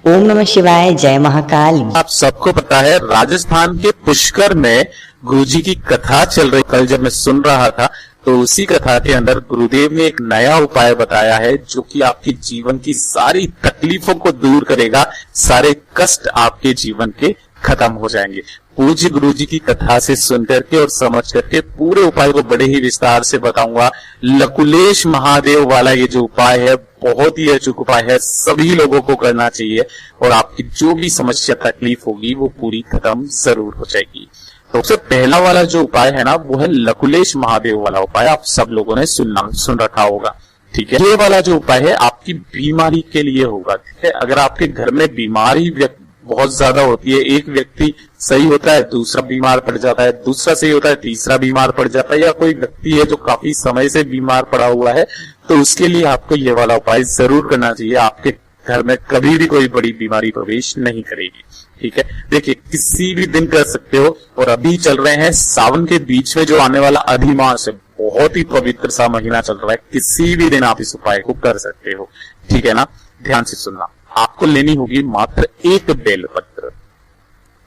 ओम नमः शिवाय, जय महाकाल। आप सबको पता है राजस्थान के पुष्कर में गुरुजी की कथा चल रही। कल जब मैं सुन रहा था तो उसी कथा के अंदर गुरुदेव ने एक नया उपाय बताया है जो कि आपके जीवन की सारी तकलीफों को दूर करेगा, सारे कष्ट आपके जीवन के खत्म हो जाएंगे। पूज्य गुरुजी की कथा से सुन करके और समझ करके पूरे उपाय को बड़े ही विस्तार से बताऊंगा। लकुलेश महादेव वाला ये जो उपाय है बहुत ही अचूक उपाय है, सभी लोगों को करना चाहिए और आपकी जो भी समस्या तकलीफ होगी वो पूरी खत्म जरूर हो जाएगी। तो सबसे पहला वाला जो उपाय है ना वो है लकुलेश महादेव वाला उपाय। आप सब लोगों ने सुन रखा होगा, ठीक है। ये वाला जो उपाय है आपकी बीमारी के लिए होगा, ठीक है। अगर आपके घर में बीमारी बहुत ज्यादा होती है, एक व्यक्ति सही होता है दूसरा बीमार पड़ जाता है, दूसरा सही होता है तीसरा बीमार पड़ जाता है, या कोई व्यक्ति है जो काफी समय से बीमार पड़ा हुआ है, तो उसके लिए आपको ये वाला उपाय जरूर करना चाहिए। आपके घर में कभी भी कोई बड़ी बीमारी प्रवेश नहीं करेगी, ठीक है। देखिए किसी भी दिन कर सकते हो, और अभी चल रहे हैं सावन के बीच में जो आने वाला अधिमास है, बहुत ही पवित्र सा महीना चल रहा है, किसी भी दिन आप इस उपाय को कर सकते हो, ठीक है ना। ध्यान से सुनना, आपको लेनी होगी मात्र एक बेलपत्र।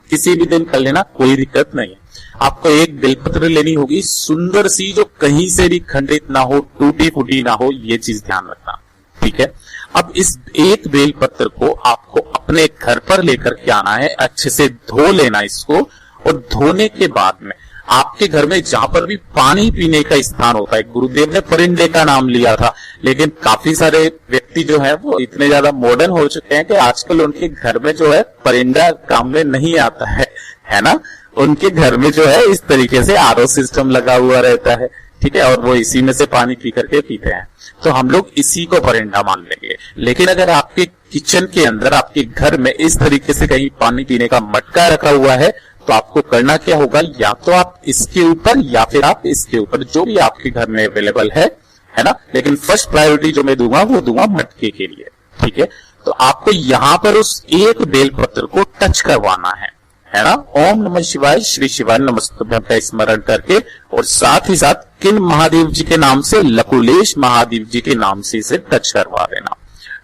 किसी भी दिन कर लेना, कोई दिक्कत नहीं है। आपको एक बेलपत्र लेनी होगी सुंदर सी, जो कहीं से भी खंडित ना हो, टूटी फूटी ना हो, ये चीज ध्यान रखना, ठीक है। अब इस एक बेलपत्र को आपको अपने घर पर लेकर के आना है, अच्छे से धो लेना इसको, और धोने के बाद में आपके घर में जहां पर भी पानी पीने का स्थान होता है, गुरुदेव ने परिंदे का नाम लिया था, लेकिन काफी सारे व्यक्ति जो है वो इतने ज्यादा मॉडर्न हो चुके हैं कि आजकल उनके घर में जो है परिंदा काम में नहीं आता है ना। उनके घर में जो है इस तरीके से आरओ सिस्टम लगा हुआ रहता है, ठीक है, और वो इसी में से पानी पी करके पीते हैं, तो हम लोग इसी को परिंदा मान लेंगे। लेकिन अगर आपके किचन के अंदर, आपके घर में इस तरीके से कहीं पानी पीने का मटका रखा हुआ है, तो आपको करना क्या होगा, या तो आप इसके ऊपर या फिर आप इसके ऊपर, जो भी आपके घर में अवेलेबल है ना। लेकिन फर्स्ट प्रायोरिटी जो मैं दूंगा वो दूंगा मटके के लिए, ठीक है। तो आपको यहां पर उस एक बेलपत्र को टच करवाना है ना। ओम नमः शिवाय, श्री शिवाय नमस्तुभ्यं का स्मरण करके, और साथ ही साथ किन महादेव जी के नाम से, लकुलेश महादेव जी के नाम से इसे टच करवा देना।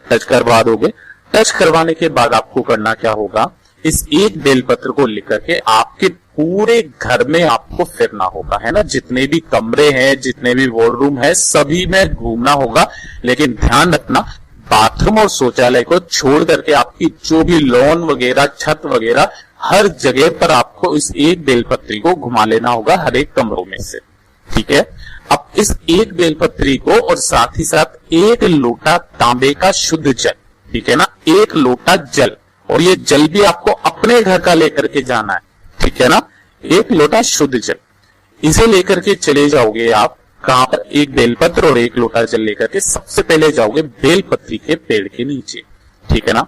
टच करवा दोगे, टच करवाने के बाद आपको करना क्या होगा, इस एक बेलपत्र को लेकर के आपके पूरे घर में आपको फिरना होगा, है ना। जितने भी कमरे हैं, जितने भी वॉर्डरूम है, सभी में घूमना होगा। लेकिन ध्यान रखना, बाथरूम और शौचालय को छोड़ करके आपकी जो भी लॉन वगैरह, छत वगैरह, हर जगह पर आपको इस एक बेलपत्री को घुमा लेना होगा, हर एक कमरों में से, ठीक है। अब इस एक बेलपत्री को और साथ ही साथ एक लोटा तांबे का शुद्ध जल, ठीक है ना, एक लोटा जल, और ये जल भी आपको अपने घर का लेकर के जाना है, ठीक है ना। एक लोटा शुद्ध जल, इसे लेकर के चले जाओगे आप कहां पर, एक बेलपत्र और एक लोटा जल लेकर के सबसे पहले जाओगे बेलपत्री के पेड़ के नीचे, ठीक है ना।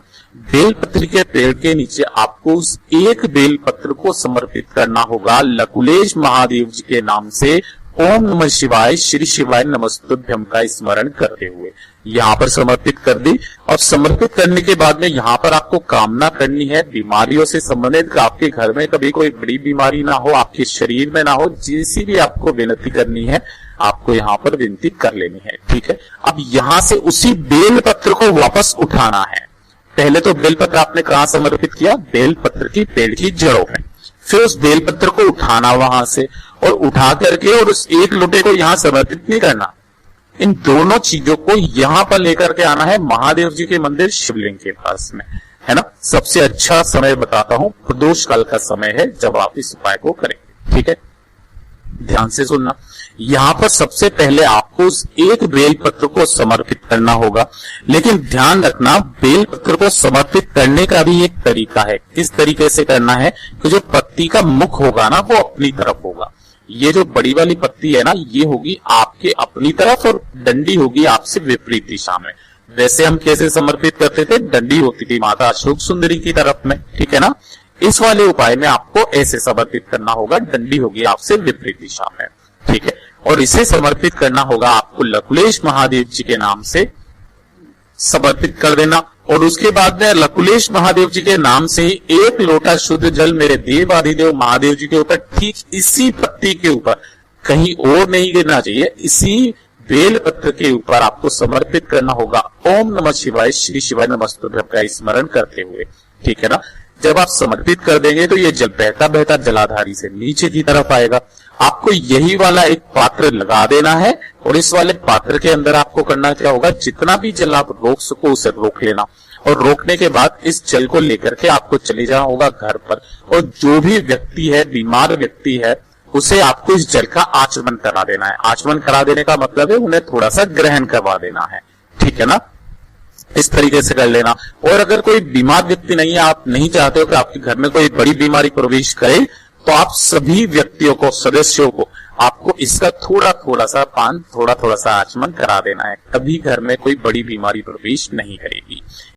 बेलपत्री के पेड़ के नीचे आपको उस एक बेलपत्र को समर्पित करना होगा लकुलेश महादेव जी के नाम से, ओम नमः शिवाय, श्री शिवाय नमस्तुभ्यं का स्मरण करते हुए यहाँ पर समर्पित कर दी। और समर्पित करने के बाद में यहाँ पर आपको कामना करनी है बीमारियों से संबंधित, आपके घर में कभी कोई बड़ी बीमारी ना हो, आपके शरीर में ना हो, जिसी भी आपको विनती करनी है आपको यहाँ पर विनती कर लेनी है, ठीक है। अब यहाँ से उसी बेलपत्र को वापस उठाना है। पहले तो बेलपत्र आपने कहाँ समर्पित किया, बेलपत्र की पेड़ की जड़ों में, फिर उस बेलपत्र को उठाना वहां से, और उठा करके और उस एक लोटे को यहां समर्पित नहीं करना, इन दोनों चीजों को यहां पर लेकर के आना है महादेव जी के मंदिर शिवलिंग के पास में, है ना। सबसे अच्छा समय बताता हूं, प्रदोष काल का समय है जब आप इस उपाय को करेंगे, ठीक है। ध्यान से सुनना, यहां पर सबसे पहले आपको उस एक बेलपत्र को समर्पित करना होगा। लेकिन ध्यान रखना, बेलपत्र को समर्पित करने का भी एक तरीका है। किस तरीके से करना है कि जो पत्ती का मुख होगा ना वो अपनी तरफ होगा। ये जो बड़ी वाली पत्ती है ना ये होगी आपके अपनी तरफ, और डंडी होगी आपसे विपरीत दिशा में। वैसे हम कैसे समर्पित करते थे, डंडी होती थी माता अशोक सुंदरी की तरफ में, ठीक है ना। इस वाले उपाय में आपको ऐसे समर्पित करना होगा, डंडी होगी आपसे विपरीत दिशा में, ठीक है। और इसे समर्पित करना होगा आपको लकुलेश महादेव जी के नाम से समर्पित कर देना। और उसके बाद में लकुलेश महादेव जी के नाम से ही एक लोटा शुद्ध जल मेरे देव आदिदेव महादेव जी के ऊपर, ठीक इसी पत्ती के ऊपर, कहीं और नहीं गिरना चाहिए, इसी बेल पत्र के ऊपर आपको समर्पित करना होगा ओम नमः शिवाय श्री शिवाय नमस्तुभ्यं का स्मरण करते हुए। ठीक है ना। जब आप समर्पित कर देंगे तो ये जल बहता बहता जलाधारी से नीचे की तरफ आएगा। आपको यही वाला एक पात्र लगा देना है और इस वाले पात्र के अंदर आपको करना क्या होगा, जितना भी जल आप रोक सको उसे रोक लेना और रोकने के बाद इस जल को लेकर के आपको चले जाना होगा घर पर। और जो भी व्यक्ति है, बीमार व्यक्ति है, उसे आपको इस जल का आचमन करा देना है। आचमन करा देने का मतलब है उन्हें थोड़ा सा ग्रहण करवा देना है। ठीक है ना। इस तरीके से कर लेना। और अगर कोई बीमार व्यक्ति नहीं है, आप नहीं चाहते हो कि आपके घर में कोई बड़ी बीमारी प्रवेश करे, तो आप सभी व्यक्तियों को, सदस्यों को आपको इसका थोड़ा थोड़ा सा पान, थोड़ा थोड़ा सा आचमन करा देना है। कभी घर में कोई बड़ी बीमारी प्रवेश नहीं करेगी।